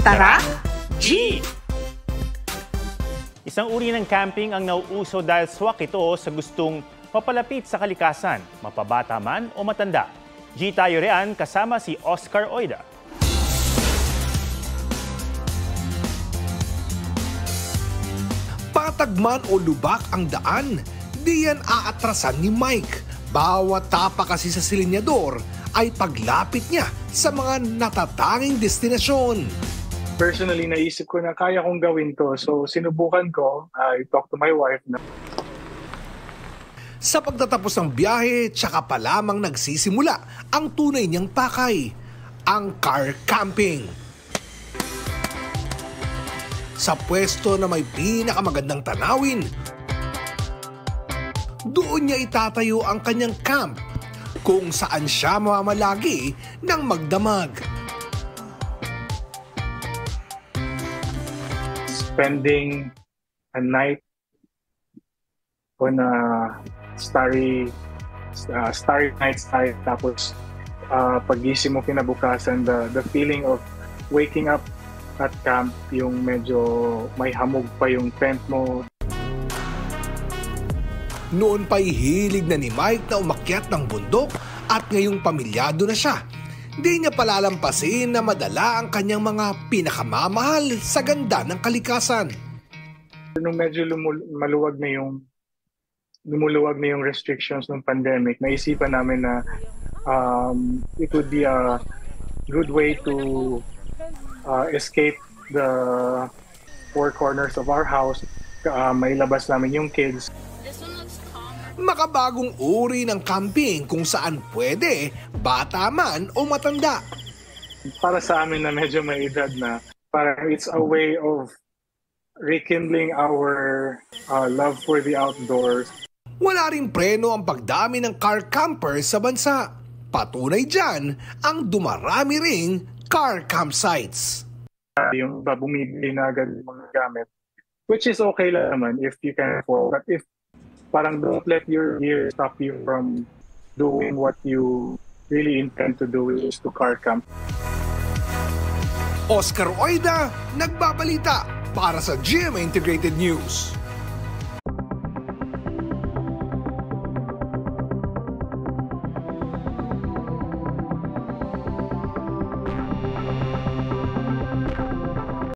Tara, G! Isang uri ng camping ang nauuso dahil swak ito sa gustong mapalapit sa kalikasan, mapabata man o matanda. G tayo riyan kasama si Oscar Oida. Patagman o lubak ang daan, di yan aatrasan ni Mike. Bawat tapa kasi sa silinyador ay paglapit niya sa mga natatanging destinasyon. Personally, naisip ko na kaya kong gawin to. So, sinubukan ko. I talked to my wife na. Sa pagtatapos ng biyahe, tsaka pa lamang nagsisimula ang tunay niyang pakay, ang car camping. Sa pwesto na may pinakamagandang tanawin, doon niya itatayo ang kanyang camp kung saan siya mamamalagi ng magdamag. Spending a night on a starry night side, tapos pagising mo kinabukasan, the feeling of waking up at camp, yung medyo may hamog pa yung tent mo. Noon pa'y hilig na ni Mike na umakyat ng bundok at ngayong pamilyado na siya. Di niya palalampasin na madala ang kanyang mga pinakamamahal sa ganda ng kalikasan. Nung medyo lumuluwag na yung restrictions ng pandemic, naisipan namin na it would be a good way to escape the four corners of our house. Mailabas namin yung kids. Makabagong uri ng camping kung saan pwede, bata man o matanda. Para sa amin na medyo may edad na, parang it's a way of rekindling our love for the outdoors. Wala ring preno ang pagdami ng car campers sa bansa. Patunay dyan ang dumarami ring car campsites. Yung bumibili na agad yung mga gamit, which is okay lang naman if you can afford. But if parang don't let your gear stop you from doing what you really intend to do, which is to car camp. Oscar Oida, nagbabalita para sa GMA Integrated News.